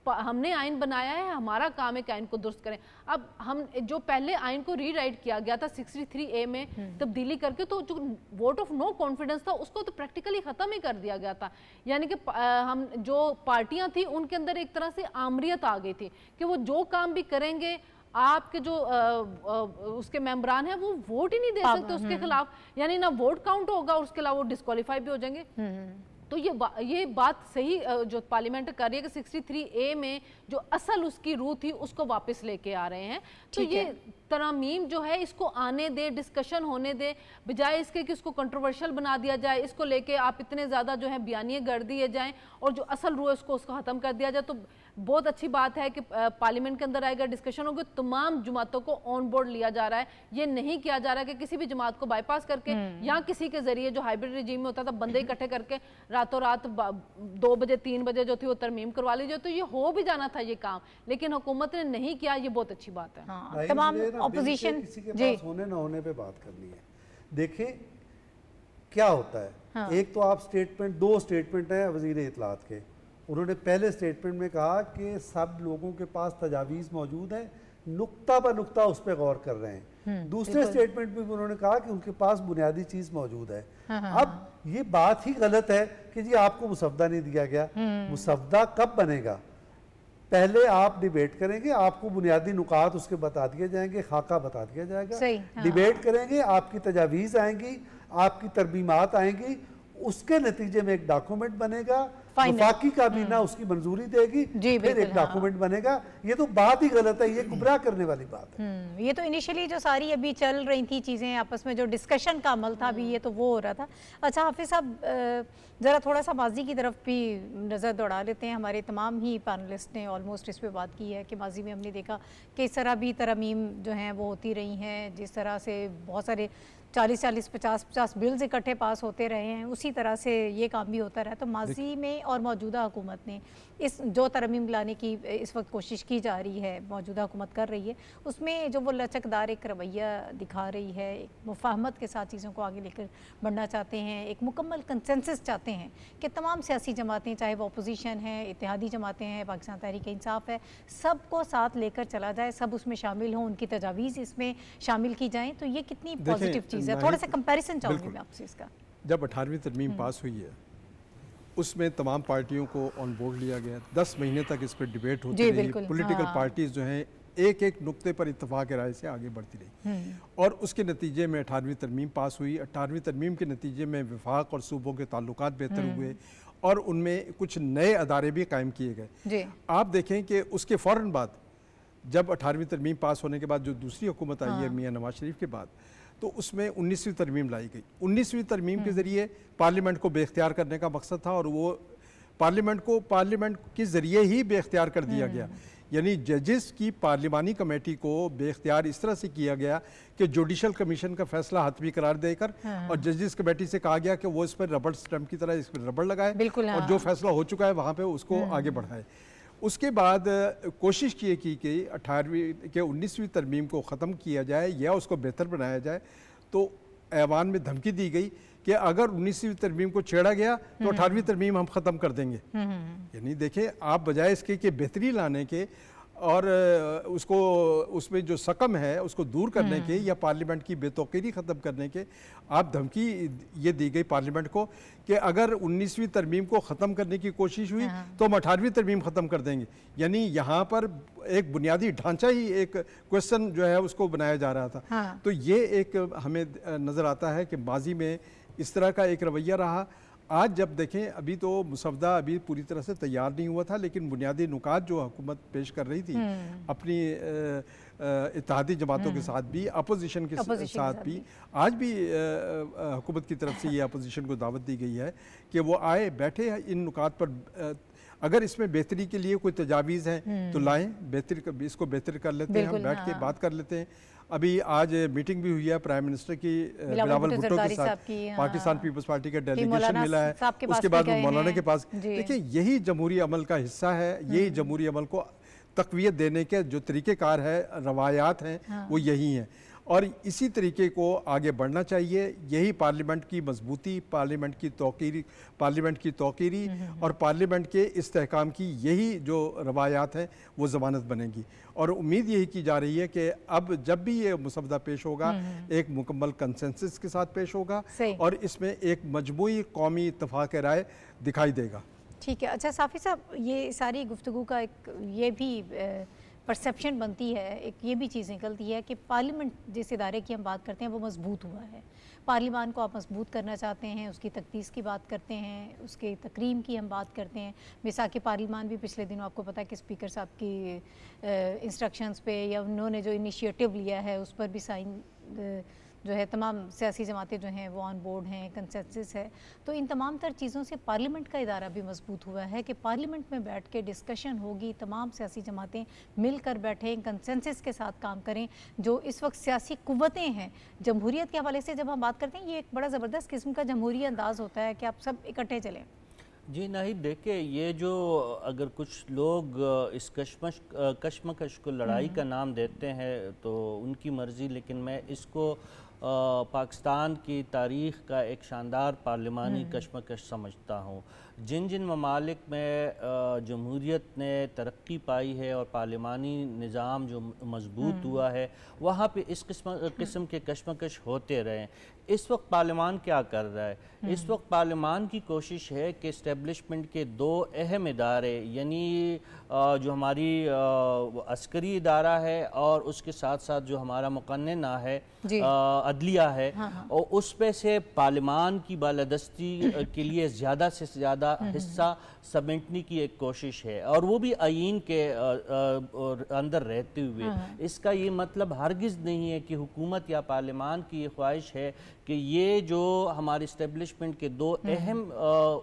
हमने आइन बनाया है, हमारा काम है कि आइन को दुरुस्त करें। अब हम जो पहले आइन को रीराइट किया गया था 63A में तब्दीली करके, तो जो वोट ऑफ नो कॉन्फिडेंस था उसको तो प्रैक्टिकली खत्म ही कर दिया गया था। यानी कि हम जो पार्टियां थी उनके अंदर एक तरह से आमरियत आ गई थी कि वो जो काम भी करेंगे आपके जो उसके मेंबरान हैं वो वोट ही नहीं दे सकते उसके खिलाफ, यानी ना वोट काउंट होगा और उसके अलावा वो डिस्क्वालीफाई भी हो जाएंगे। तो ये बात सही जो पार्लियामेंट कर रही है कि 63A में जो असल उसकी रूह थी उसको वापस लेके आ रहे हैं। तो ये तरमीम जो है इसको आने दे, डिस्कशन होने दे, बजाय इसके कि इसको कंट्रोवर्शियल बना दिया जाए, इसको लेके आप इतने ज़्यादा जो है बयानिए कर दिए जाएं और जो असल रूह है उसको ख़त्म कर दिया जाए। तो बहुत अच्छी बात है कि पार्लियामेंट के अंदर आएगा, डिस्कशन होगा, तमाम जमातों को ऑन बोर्ड लिया जा रहा है। ये नहीं किया जा रहा है कि किसी भी जमात को बाईपास करके या किसी के जरिए जो हाइब्रिड रजीम में होता था बंदे इकट्ठे करके रातों रात 2 बजे 3 बजे जो थी वो तरमीम करवा लीजिए। तो ये हो भी जाना था ये काम, लेकिन हुकूमत ने नहीं किया, ये बहुत अच्छी बात है। तमाम ऑपोजिशन किसी के पास होने ना होने पे बात करनी है। देखें क्या होता है, एक तो आप स्टेटमेंट, 2 स्टेटमेंट हैं वजीर इत्तलात के। उन्होंने पहले स्टेटमेंट में कहा कि सब लोगों के पास तजावीज़ मौजूद हैं, नुक्ता ब नुक्ता उस पर गौर कर रहे हैं। दूसरे स्टेटमेंट में भी उन्होंने कहा कि उनके पास बुनियादी चीज़ मौजूद है। अब ये बात ही गलत है कि जी आपको मुसवदा नहीं दिया गया। मुसवदा कब बनेगा? पहले आप डिबेट करेंगे, आपको बुनियादी नुकात उसके बता दिए जाएंगे, खाका बता दिया जाएगा, डिबेट करेंगे, आपकी तजावीज़ आएंगी, आपकी तरमीमात आएंगी, उसके नतीजे में एक डॉक्यूमेंट बनेगा, वफाकी काबीना उसकी मंजूरी देगी, फिर एक डॉक्यूमेंट बनेगा। ये तो बात ही गलत है, ये गुमराह करने वाली बात है। ये तो इनिशियली जो सारी अभी चल रही थी चीज़ें आपस में, जो डिस्कशन का अमल था अभी, ये तो वो हो रहा था। अच्छा हाफिज साहब, ज़रा थोड़ा सा माजी की तरफ भी नज़र दौड़ा लेते हैं। हमारे तमाम ही पैनलिस्ट ने ऑलमोस्ट इस पर बात की है कि माजी में हमने देखा कि इस तरह भी तरमीम जो हैं वो होती रही हैं, जिस तरह से बहुत सारे 40-40, 50-50 बिल्स इकट्ठे पास होते रहे हैं, उसी तरह से ये काम भी होता रहा। तो माजी में और मौजूदा हुकूमत ने इस जो तरमीम लाने की इस वक्त कोशिश की जा रही है, मौजूदा हुकूमत कर रही है, उसमें जो वो लचकदार एक रवैया दिखा रही है, एक मुफाहमत के साथ चीज़ों को आगे लेकर बढ़ना चाहते हैं, एक मुकम्मल कंसेंसस चाहते हैं कि तमाम सियासी जमातें, चाहे वो अपोजिशन है, इत्तेहादी जमातें हैं, पाकिस्तान तहरीक इंसाफ है, सबको साथ लेकर चला जाए, सब उसमें शामिल हों, उनकी तजावीज़ इसमें शामिल की जाएँ। तो ये कितनी पॉजिटिव चीज़ है? थोड़ा सा कंपैरिजन चाहूँगी मैं आपसे इसका। जब 18वीं तरमीम पास हुई है उसमें तमाम पार्टियों को ऑन बोर्ड लिया गया, 10 महीने तक इस पर डिबेट होती रही, पॉलिटिकल पार्टीज जो हैं एक एक नुक्ते पर इत्तेफाक राय से आगे बढ़ती रही और उसके नतीजे में 18वीं तरमीम पास हुई। 18वीं तरमीम के नतीजे में वफाक और सूबों के ताल्लुकात बेहतर हुए और उनमें कुछ नए अदारे भी कायम किए गए। आप देखें कि उसके फ़ौरन बाद जब 18वीं तरमीम पास होने के बाद जो दूसरी हुकूमत आई है मियां नवाज शरीफ के बाद, तो उसमें 19वीं तरमीम लाई गई। 19वीं तरमीम के ज़रिए पार्लियामेंट को बेख्तियार करने का मकसद था और वो पार्लियामेंट के ज़रिए ही बेख्तियार कर दिया गया। यानी जजेस की पार्लिमानी कमेटी को बेख्तियार इस तरह से किया गया कि जुडिशल कमीशन का फैसला हतमी करार देकर और जजेस कमेटी से कहा गया कि वो इस पर रबड़ स्टैम्प की तरह इस पर रबड़ लगाए और जो फैसला हो चुका है वहाँ पे उसको आगे बढ़ाए। उसके बाद कोशिश की कि 18वीं के 19वीं तरमीम को ख़त्म किया जाए या उसको बेहतर बनाया जाए। तो ऐवान में धमकी दी गई कि अगर 19वीं तरमीम को छेड़ा गया तो 18वीं तरमीम हम ख़त्म कर देंगे। यानी देखें, आप बजाय इसके कि बेहतरी लाने के और उसको उसमें जो सकम है उसको दूर करने के या पार्लियामेंट की बेतौकीरी ख़त्म करने के, आप धमकी ये दी गई पार्लियामेंट को कि अगर 19वीं तरमीम को ख़त्म करने की कोशिश हुई तो हम 18वीं तरमीम ख़त्म कर देंगे। यानी यहाँ पर एक बुनियादी ढांचा ही, एक क्वेश्चन जो है उसको बनाया जा रहा था। तो ये एक हमें नज़र आता है कि माजी में इस तरह का एक रवैया रहा। आज जब देखें, अभी तो मुसवदा अभी पूरी तरह से तैयार नहीं हुआ था, लेकिन बुनियादी नुकात जो हुकूमत पेश कर रही थी अपनी इत्तेहादी जमातों के साथ भी, अपोजिशन के साथ भी, आज भी हुकूमत की तरफ से ये अपोजिशन को दावत दी गई है कि वो आए, बैठे इन नुकात पर, अगर इसमें बेहतरी के लिए कोई तजावीज़ हैं तो लाएं, इसको बेहतर कर लेते हैं, हम बैठ के बात कर लेते हैं। अभी आज मीटिंग भी हुई है प्राइम मिनिस्टर की बिलावल भुट्टो के साथ, पाकिस्तान पीपल्स पार्टी का डेलीगेशन मिला है, उसके बाद मौलाना के पास। देखिए, यही जमहूरी अमल का हिस्सा है, यही जमहूरी अमल को तक़वियत देने के जो तरीक़ेकार है, रवायात हैं, वो यही हैं, और इसी तरीके को आगे बढ़ना चाहिए। यही पार्लियामेंट की मजबूती, पार्लियामेंट की तौक़ीरी और पार्लियामेंट के इस्तेहकाम की यही जो रवायात हैं वो ज़मानत बनेगी। और उम्मीद यही की जा रही है कि अब जब भी ये मुसवदा पेश होगा, एक मुकम्मल कंसेंसस के साथ पेश होगा और इसमें एक मजमूई कौमी इत्तेफाक राय दिखाई देगा। ठीक है। अच्छा साफ़ी साहब, ये सारी गुफ्तगू का एक ये भी परसेप्शन बनती है, एक ये भी चीज़ निकलती है कि पार्लियामेंट जिस इदारे की हम बात करते हैं वो मजबूत हुआ है। पार्लियामान को आप मजबूत करना चाहते हैं, उसकी तकदीस की बात करते हैं, उसके तकरीम की हम बात करते हैं। मिसाक पार्लियामान भी पिछले दिनों आपको पता है कि स्पीकर साहब की इंस्ट्रक्शंस पे या उन्होंने जो इनिशिएटिव लिया है उस पर भी साइन जो है तमाम सियासी जमातें जो हैं वो ऑन बोर्ड हैं, कंसेंसस है। तो इन तमाम तर चीज़ों से पार्लियामेंट का इदारा भी मजबूत हुआ है कि पार्लियामेंट में बैठ के डिस्कशन होगी, तमाम सियासी जमातें मिलकर बैठें, कंसेंसस के साथ काम करें। जो इस वक्त सियासी कुव्वतें हैं, जमहूरियत के हवाले से जब हम बात करते हैं, ये एक बड़ा ज़बरदस्त किस्म का जमहूरी अंदाज़ होता है कि आप सब इकट्ठे चलें। जी नहीं, देखिए, ये जो अगर कुछ लोग इस कश्मकश को लड़ाई का नाम देते हैं तो उनकी मर्ज़ी, लेकिन मैं इसको पाकिस्तान की तारीख़ का एक शानदार पार्लिमानी कश्मकश समझता हूँ। जिन जिन ममालिक में जमहूरियत ने तरक्की पाई है और पार्लिमानी निज़ाम जो मजबूत हुआ है, वहाँ पे इस किस्म के कश्मकश होते रहे। इस वक्त पार्लिमान क्या कर रहा है? इस वक्त पार्लिमान की कोशिश है कि इस्टेब्लिशमेंट के दो अहम इदारे, यानी जो हमारी अस्करी इदारा है और उसके साथ साथ जो हमारा मुक़न्नना है, अदलिया है, और उस पे से पार्लिमान की बालादस्ती के लिए ज़्यादा से ज़्यादा हिस्सा समेटने की एक कोशिश है, और वो भी आईन के अंदर रहते हुए। इसका ये मतलब हरगिज़ नहीं है कि हुकूमत या पार्लिमान की ये ख्वाहिश है कि ये जो हमारे इस्टेब्लिशमेंट के दो अहम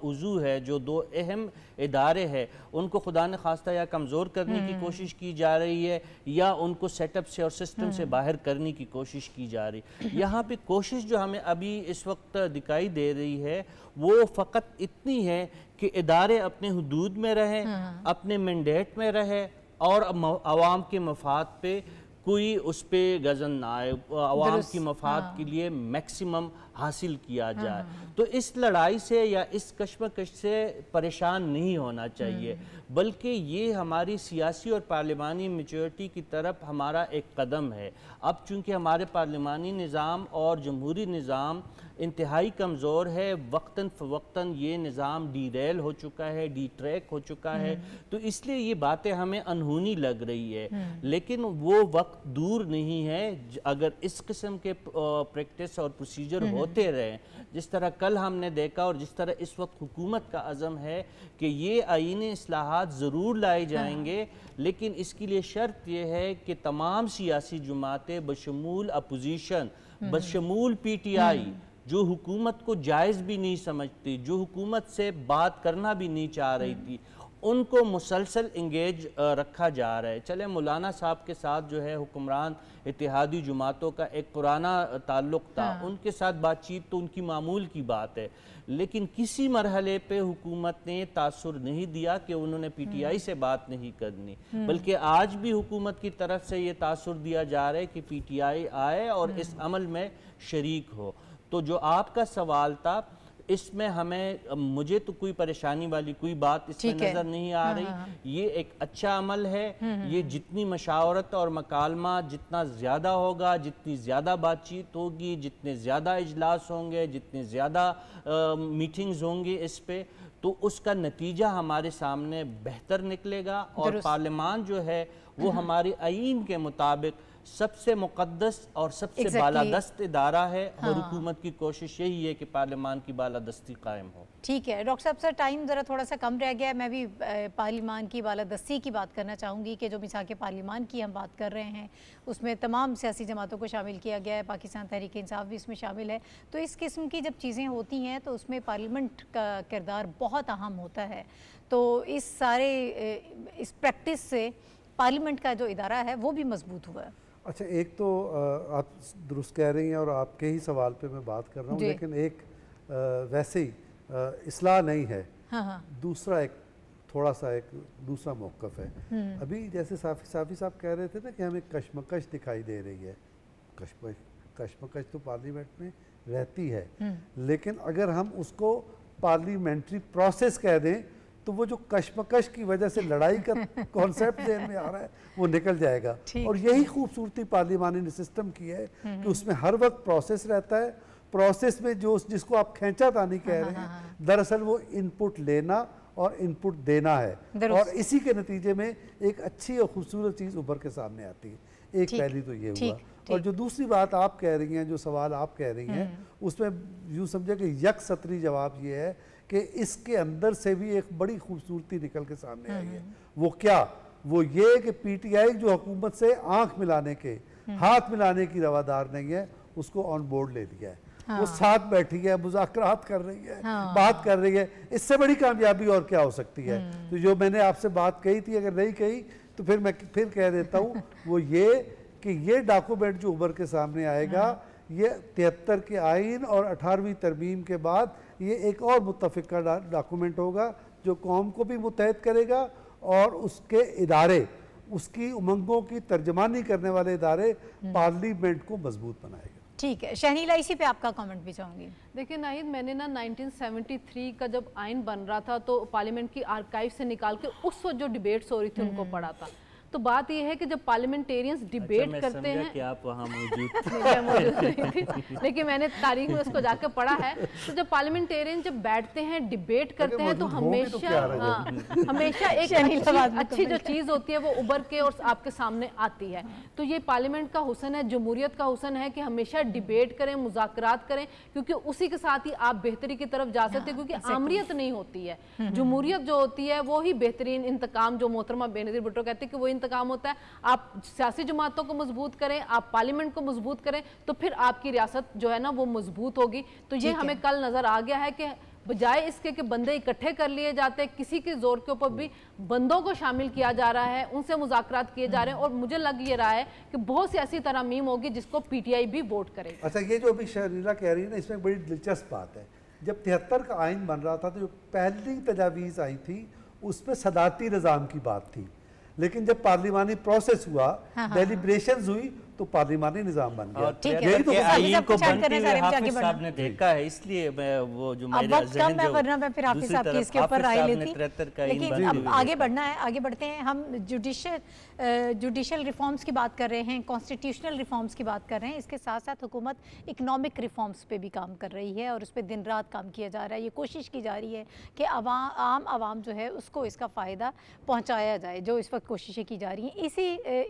उज़ू है, जो दो अहम इदारे हैं, उनको खुदा न खास्ता या कमज़ोर करने की कोशिश की जा रही है या उनको सेटअप से और सिस्टम से बाहर करने की कोशिश की जा रही है। यहाँ पे कोशिश जो हमें अभी इस वक्त दिखाई दे रही है वो फ़कत इतनी है कि इदारे अपने हुदूद में रहें, अपने मैंडेट में रहे और आवाम के मफाद पे कोई उस पर गज़न ना आए, आवाम की मफाद के लिए मैक्सिमम हासिल किया जाए। तो इस लड़ाई से या इस कश्मकश से परेशान नहीं होना चाहिए, बल्कि ये हमारी सियासी और पार्लिमानी मैच्योरिटी की तरफ हमारा एक कदम है। अब चूँकि हमारे पार्लिमानी निज़ाम और जमहूरी निज़ाम इंतहाई कमज़ोर है, वक्तन फ़वक्तन ये निज़ाम डीरेल हो चुका है, डी ट्रैक हो चुका है, तो इसलिए ये बातें हमें अनहोनी लग रही है। लेकिन वो वक्त दूर नहीं है, अगर इस किस्म के प्रैक्टिस और प्रोसीजर होते रहे, जिस तरह कल हमने देखा और जिस तरह इस वक्त हुकूमत का अज़म है कि ये आईनी इस्लाहात ज़रूर लाए जाएंगे, लेकिन इसके लिए शर्त यह है कि तमाम सियासी जमातें बशमूल अपोजिशन, बशमूल PTI, जो हुकूमत को जायज़ भी नहीं समझती, जो हुकूमत से बात करना भी नहीं चाह रही थी, उनको मुसलसल इंगेज रखा जा रहा है। चले मौलाना साहब के साथ जो है हुक्मरान इत्तेहादी जमातों का एक पुराना ताल्लुक़ था, उनके साथ बातचीत तो उनकी मामूल की बात है, लेकिन किसी मरहले पे हुकूमत ने तासुर नहीं दिया कि उन्होंने PTI से बात नहीं करनी, बल्कि आज भी हुकूमत की तरफ से ये तासुर दिया जा रहा है कि PTI आए और इस अमल में शरीक हो। तो जो आपका सवाल था, इसमें हमें, मुझे तो कोई परेशानी वाली कोई बात इसमें नज़र नहीं आ रही। ये एक अच्छा अमल है। ये जितनी मशावरत और मकालमा जितना ज़्यादा होगा, जितनी ज़्यादा बातचीत होगी, जितने ज़्यादा इजलास होंगे, जितने ज़्यादा मीटिंग्स होंगी इस पे, तो उसका नतीजा हमारे सामने बेहतर निकलेगा और पार्लियामान जो है वो हमारे आईन के मुताबिक सबसे मुक़द्दस और सबसे बालादस्त इदारा है और हुकूमत की कोशिश यही है कि पार्लियामान की बालादस्ती कायम हो। ठीक है डॉक्टर साहब, सर टाइम ज़रा थोड़ा सा कम रह गया है। मैं भी पार्लियामान की बालादस्ती की बात करना चाहूँगी कि जो मिसाक पार्लियामान की हम बात कर रहे हैं उसमें तमाम सियासी जमातों को शामिल किया गया है, पाकिस्तान तहरीक इंसाफ भी इसमें शामिल है। तो इस किस्म की जब चीज़ें होती हैं तो उसमें पार्लियामेंट का किरदार बहुत अहम होता है। तो इस प्रैक्टिस से पार्लियामेंट का जो इदारा है वो भी मजबूत हुआ है। अच्छा, एक तो आप दुरुस्त कह रही हैं और आपके ही सवाल पे मैं बात कर रहा हूँ, लेकिन एक वैसे ही इस्लाह नहीं है। हाँ। दूसरा एक थोड़ा सा एक दूसरा मौक़िफ़ है। अभी जैसे साफ़ी साहब कह रहे थे ना कि हमें कशमकश दिखाई दे रही है। कशमकश तो पार्लियामेंट में रहती है, लेकिन अगर हम उसको पार्लियामेंट्री प्रोसेस कह दें तो वो जो कशमकश की वजह से लड़ाई का कॉन्सेप्ट ज़हन में आ रहा है वो निकल जाएगा। और यही खूबसूरती पार्लियामानी सिस्टम की है कि उसमें हर वक्त प्रोसेस रहता है। प्रोसेस में जो जिसको आप खींचातानी कह रहे हैं, दरअसल वो इनपुट लेना और इनपुट देना है, और इसी के नतीजे में एक अच्छी और खूबसूरत चीज़ उभर के सामने आती है। एक पहली तो ये हुआ, और जो दूसरी बात आप कह रही हैं, जो सवाल आप कह रही हैं, उसमें यूँ समझे कि यक सतरी जवाब ये है कि इसके अंदर से भी एक बड़ी खूबसूरती निकल के सामने आई है। वो क्या? वो ये कि पीटीआई जो हुकूमत से आंख मिलाने के, हाथ मिलाने की रवादार नहीं है, उसको ऑन बोर्ड ले लिया है। वो साथ बैठी है, मुज़ाकरात कर रही है, बात कर रही है। इससे बड़ी कामयाबी और क्या हो सकती है? तो जो मैंने आपसे बात कही थी, अगर नहीं कही तो फिर मैं फिर कह देता हूँ, वो ये कि ये डॉक्यूमेंट जो उभर के सामने आएगा, ये 73 के आइन और 18वीं तरमीम के बाद ये एक और मुत्तफ़िका डॉक्यूमेंट होगा जो कौम को भी मुत्तहद करेगा और उसके इदारे, उसकी उमंगों की तर्जमानी करने वाले इदारे पार्लियामेंट को मजबूत बनाएगा। ठीक है शहनीला, इसी पे आपका कमेंट भी चाहूँगी। देखिए नाहिद, मैंने ना 1973 का जब आइन बन रहा था तो पार्लियामेंट की आर्काइव से निकाल के उस वक्त जो डिबेट्स हो रही थी उनको पढ़ा था। तो बात यह है कि जब पार्लियामेंटेरियंस डिबेट करते हैं कि आप वहाँ मौजूद थे लेकिन मैंने तारीख में उसको जाकर पढ़ा है। तो जब पार्लियामेंटेरियन जब बैठते हैं डिबेट करते हैं तो हमेशा एक अच्छी जो चीज़ होती है वो उभर के और आपके सामने आती है। तो ये पार्लियामेंट का हुस्न है, जमहूरियत का हुस्न है कि हमेशा डिबेट करें, मुज़ाकरात करें, क्योंकि उसी के साथ ही आप बेहतरी की तरफ जा सकते हैं। क्योंकि आमरियत नहीं होती है, जमहूरियत जो होती है वो ही बेहतरीन इंतकाम, जो मोहतरमा बेनज़ीर भुट्टो कहते हैं कि वो काम होता है। आप सियासी जमातों को मजबूत करें, आप पार्लियामेंट को मजबूत करें, तो फिर आपकी रियासत जो है ना वो मजबूत होगी। तो ये हमें कल नजर आ गया है कि बजाय इसके कि बंदे इकट्ठे कर लिए जाते हैं, किसी के जोर के ऊपर भी बंदों को शामिल किया जा रहा है, उनसे मुज़ाकरात किए जा रहे हैं, और मुझे लग ये रहा है कि बहुत सी ऐसी तरमीम होगी जिसको पीटीआई भी वोट करेगी। अच्छा, ये जो अभी शहरीला कह रही है ना, इसमें बड़ी दिलचस्प बात है। जब 73 का आइन बन रहा था तो जो पहली तजावीज़ आई थी उसमें सदाती निज़ाम की बात थी, लेकिन जब पार्लियामानी प्रोसेस हुआ, डेलिब्रेशंस हुई, तो पार्लियामानी निज़ाम बन गया। यही तो आईन को बनते हुए हाफिज साहब ने देखा है, इसलिए मैं वो जो मेरा ज़हन जो वरना मैं फिर हाफिज साहब की इसके ऊपर राय लेती, लेकिन अब आगे बढ़ना है, आगे बढ़ते हैं। हम जुडिशल रिफॉर्म्स की बात कर रहे हैं, कॉन्स्टिट्यूशनल रिफॉर्म्स की बात कर रहे हैं, इसके साथ साथ हुकूमत इकनॉमिक रिफॉर्म्स पे भी काम कर रही है और उस पर दिन रात काम किया जा रहा है। ये कोशिश की जा रही है कि आम आवाम जो है उसको इसका फ़ायदा पहुँचाया जाए, जो इस वक्त कोशिशें की जा रही हैं।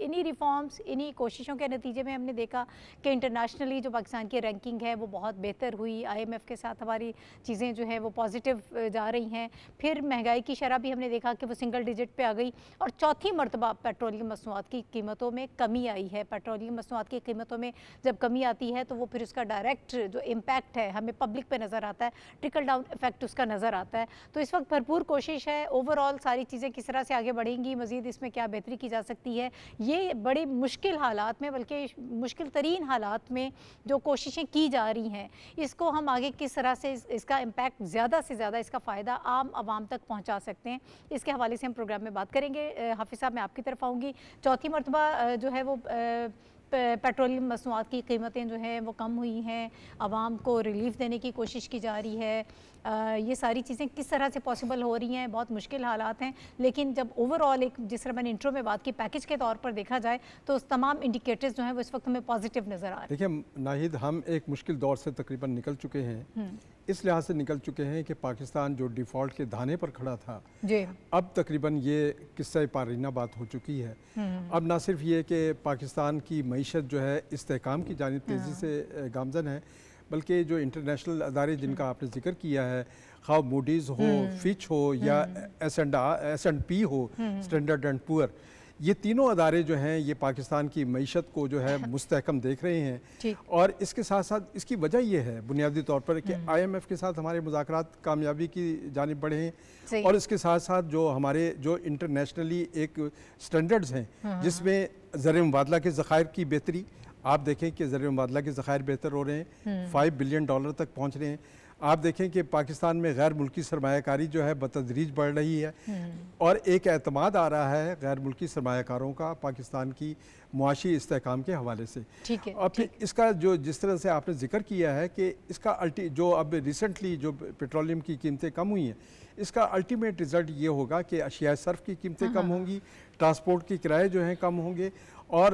इन्हीं रिफॉर्म्स, इन्हीं कोशिशों के नतीजे में हमने देखा कि इंटरनेशनली जो पाकिस्तान की रैंकिंग है वो बहुत बेहतर हुई। IMF के साथ हमारी चीज़ें जो है वो पॉजिटिव जा रही हैं। फिर महंगाई की शरह भी हमने देखा कि वो सिंगल डिजिट पे आ गई, और चौथी मरतबा पेट्रोलियम मसनूआत की कीमतों में कमी आई है। पेट्रोलियम मसनूआत की कीमतों में जब कमी आती है तो वो फिर उसका डायरेक्ट जो इम्पैक्ट है हमें पब्लिक पे नज़र आता है, ट्रिकल डाउन इफेक्ट उसका नज़र आता है। तो इस वक्त भरपूर कोशिश है, ओवरऑल सारी चीज़ें किस तरह से आगे बढ़ेंगी, मज़ीद इसमें क्या बेहतरी की जा सकती है, ये बड़ी मुश्किल हालात में, बल्कि मुश्किल तरीन हालात में जो कोशिशें की जा रही हैं, इसको हम आगे किस तरह से इसका इम्पैक्ट ज़्यादा से ज़्यादा, इसका फ़ायदा आम आवाम तक पहुंचा सकते हैं, इसके हवाले से हम प्रोग्राम में बात करेंगे। हाफिज़ साहब, मैं आपकी तरफ आऊँगी। चौथी मरतबा जो है वो पेट्रोलियम मसनूआत की कीमतें जो हैं वो कम हुई हैं, आवाम को रिलीफ देने की कोशिश की जा रही है। ये सारी चीज़ें किस तरह से पॉसिबल हो रही हैं, बहुत मुश्किल हालात हैं, लेकिन जब ओवरऑल एक, जिस तरह मैंने इंट्रो में बात की, पैकेज के तौर पर देखा जाए तो तमाम इंडिकेटर्स जो हैं वो इस वक्त हमें पॉजिटिव नज़र आ रहे हैं। देखिए नाहिद, हम एक मुश्किल दौर से तकरीबन निकल चुके हैं इस लिहाज से निकल चुके हैं कि पाकिस्तान जो डिफ़ॉल्ट के धाने पर खड़ा था जी, अब तकरीबन ये किस्सा पारीना बात हो चुकी है। अब ना सिर्फ ये कि पाकिस्तान की मईशत जो है इस्तेहकाम की जानिब तेज़ी से गामजन है, बल्कि जो इंटरनेशनल अदारे जिनका आपने जिक्र किया है, खा मूडीज़ हो, फिच हो या S&P हो, स्टैंडर्ड एंड पुअर, ये तीनों अदारे जो हैं ये पाकिस्तान की मईशत को जो है मुस्तहकम देख रहे हैं। और इसके साथ साथ इसकी वजह ये है बुनियादी तौर पर कि IMF के साथ हमारे मुज़ाकरात कामयाबी की जानिब बढ़े हैं, और इसके साथ साथ जो हमारे जो इंटरनेशनली एक स्टैंडर्ड्स हैं जिसमें ज़र मुबादला के ज़खायर की बेहतरी, आप देखें कि ज़र मुबादला के ज़खायर बेहतर हो रहे हैं, $5 बिलियन तक पहुँच रहे हैं। आप देखें कि पाकिस्तान में गैर मुल्की सरमायाकारी जो है बतदरीज बढ़ रही है, और एक एतमाद आ रहा है गैर मुल्की सरमायाकारों का पाकिस्तान की मुआशी इस्तेहकाम के हवाले से। ठीक है। और फिर इसका जो जिस तरह से आपने जिक्र किया है कि इसका जो अब रिसेंटली जो पेट्रोलियम की कीमतें कम हुई हैं, इसका अल्टीमेट रिज़ल्ट ये होगा कि अशिया सर्फ की कीमतें कम होंगी, ट्रांसपोर्ट के किराए जो हैं कम होंगे, और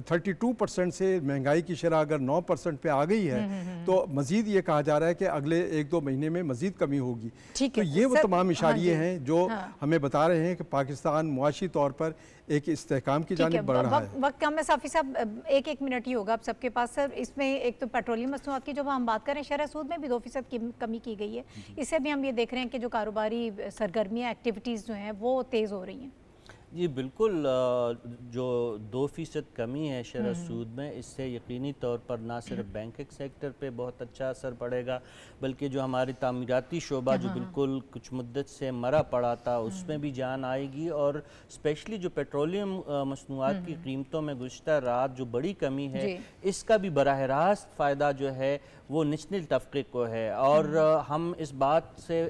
32% से महंगाई की शरह अगर 9% पे आ गई है तो मज़ीद ये कहा जा रहा है कि अगले 1-2 महीने में मज़ीद कमी होगी। तो ये वो तमाम इशारे हैं जो हमें बता रहे हैं कि पाकिस्तान मुआशी तौर पर एक इस्तेहकाम की जानिब बढ़ रहा है। वक्त कम है साफ़ी साहब, एक मिनट ही होगा आप सबके पास। सर, इसमें एक तो पेट्रोलियम मसनूआत की जो हम बात करें, शरह सूद में भी 2% कमी की गई है, इससे भी हम ये देख रहे हैं कि जो कारोबारी सरगर्मियाँ एक्टिविटीज़ जो हैं वो तेज़ हो रही हैं। जी बिल्कुल, जो 2% कमी है शरह सूद में, इससे यकीनी तौर पर ना सिर्फ बैंकिंग सेक्टर पे बहुत अच्छा असर पड़ेगा, बल्कि जो हमारी तामीराती शोबा जो बिल्कुल कुछ मुद्दत से मरा पड़ा था उसमें भी जान आएगी, और स्पेशली जो पेट्रोलियम मसनूआत की कीमतों में गुज़श्ता रात जो बड़ी कमी है इसका भी बराह रास्त फ़ायदा जो है वो निचले तबके को है। और हम इस बात से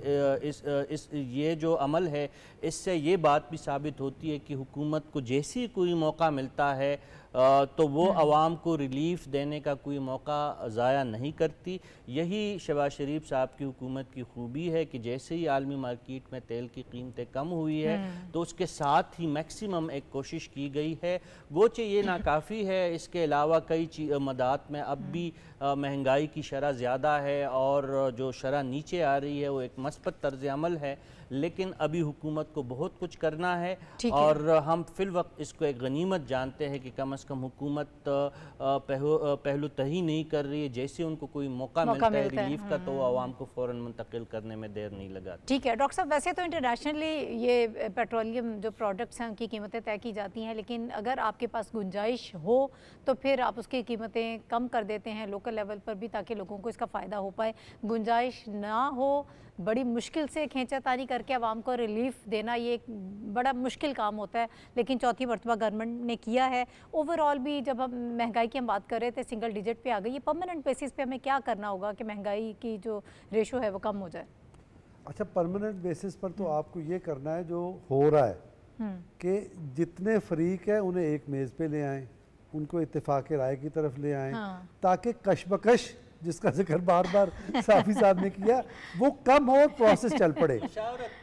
इस ये जो अमल है इससे ये बात भी साबित होती है कि हुकूमत को जैसे कोई मौका मिलता है तो वो आवाम को रिलीफ देने का कोई मौका ज़ाया नहीं करती। यही शहबाज शरीफ साहब की हुकूमत की खूबी है कि जैसे ही आलमी मार्केट में तेल की कीमतें कम हुई है तो उसके साथ ही मैक्सिमम एक कोशिश की गई है, गोचे ये नाकाफ़ी है, इसके अलावा कई मदात में अब भी महंगाई की शरह ज़्यादा है और जो शरह नीचे आ रही है वो एक मस्बत तर्ज अमल है, लेकिन अभी हुकूमत को बहुत कुछ करना है और हम फिल वक्त इसको एक गनीमत जानते हैं कि कम से कम हुकूमत पहलू तही नहीं कर रही है, जैसे उनको कोई मौका मिलता है रिलीफ का तो आवाम को फ़ौरन मुंतकिल करने में देर नहीं लगा। ठीक है डॉक्टर साहब, वैसे तो इंटरनेशनली ये पेट्रोलियम जो प्रोडक्ट्स हैं उनकी कीमतें तय की जाती हैं, लेकिन अगर आपके पास गुंजाइश हो तो फिर आप उसकी कीमतें कम कर देते हैं लोकल लेवल पर भी, ताकि लोगों को इसका फ़ायदा हो पाए। गुंजाइश ना हो, बड़ी मुश्किल से खींचातानी करके आवाम को रिलीफ देना ये एक बड़ा मुश्किल काम होता है, लेकिन चौथी मरतबा गवर्नमेंट ने किया है। ओवरऑल भी जब हम महंगाई की हम बात कर रहे थे सिंगल डिजिट पे आ गई, ये परमानेंट बेसिस पे हमें क्या करना होगा कि महंगाई की जो रेशो है वो कम हो जाए? अच्छा, परमानेंट बेसिस पर तो आपको ये करना है जो हो रहा है कि जितने फरीक है उन्हें एक मेज़ पे ले आएँ, उनको इत्तेफाक राय की तरफ ले आएँ, ताकि कशमकश जिसका जिक्र बार बार साफी साहब ने किया वो कम हो, प्रोसेस चल पड़े,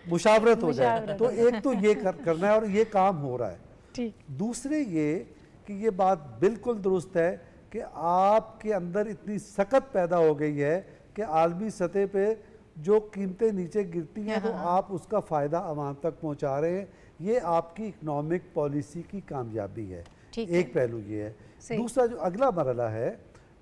मुशावरत हो जाए। तो एक तो ये करना है और ये काम हो रहा है। ठीक। दूसरे ये कि ये बात बिल्कुल दुरुस्त है कि आपके अंदर इतनी सकत पैदा हो गई है कि आलमी सतह पे जो कीमतें नीचे गिरती हैं तो आप उसका फ़ायदा आवाम तक पहुंचा रहे हैं। ये आपकी इकनॉमिक पॉलिसी की कामयाबी है। एक पहलू ये है। दूसरा जो अगला मरला है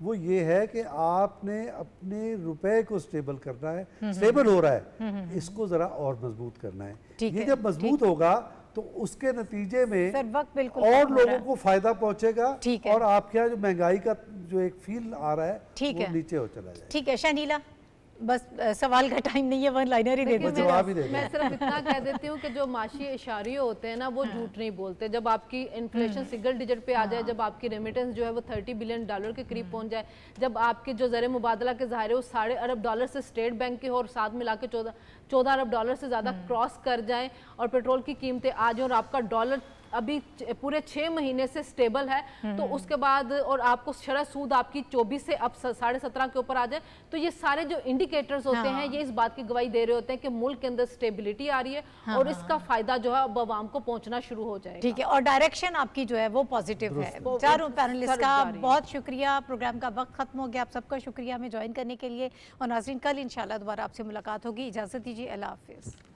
वो ये है कि आपने अपने रुपए को स्टेबल करना है, स्टेबल हो रहा है, इसको ज़रा और मजबूत करना है। ये जब मजबूत होगा तो उसके नतीजे में और लोगों को फायदा पहुंचेगा और आपके यहाँ जो महंगाई का जो एक फील आ रहा है वो नीचे हो चला जाएगा। ठीक है शनीला, बस सवाल का टाइम नहीं है, वन लाइनर ही दे दो। मैं सिर्फ इतना कह देती हूँ कि जो माशी इशारे होते हैं ना वो झूठ नहीं बोलते। जब आपकी इन्फ्लेशन सिंगल डिजिट पे आ जाए, जब आपकी रेमिटेंस जो है वो $30 बिलियन के करीब पहुंच जाए, जब आपके जो ज़र मुबादला के ज़ाहिर वो $7.5 अरब से स्टेट बैंक के और साथ मिला के $14 अरब से ज़्यादा क्रॉस कर जाएं और पेट्रोल की कीमतें आ जाएं और आपका डॉलर अभी पूरे 6 महीने से स्टेबल है, तो उसके बाद और आपको शरह सूद आपकी 24 से अब 17.5 के ऊपर आ जाए, तो ये सारे जो इंडिकेटर्स होते हैं ये इस बात की गवाही दे रहे होते हैं कि मुल्क के अंदर स्टेबिलिटी आ रही है और इसका फायदा जो है अब आवाम को पहुंचना शुरू हो जाएगा। ठीक है, और डायरेक्शन आपकी जो है वो पॉजिटिव है। चारों पैनलिस्ट का बहुत शुक्रिया। प्रोग्राम का वक्त खत्म हो गया, आप सबका शुक्रिया हमें ज्वाइन करने के लिए। और नाज़रीन, कल इंशाल्लाह दोबारा आपसे मुलाकात होगी। इजाज़त दीजिए, अल्लाह हाफिज़।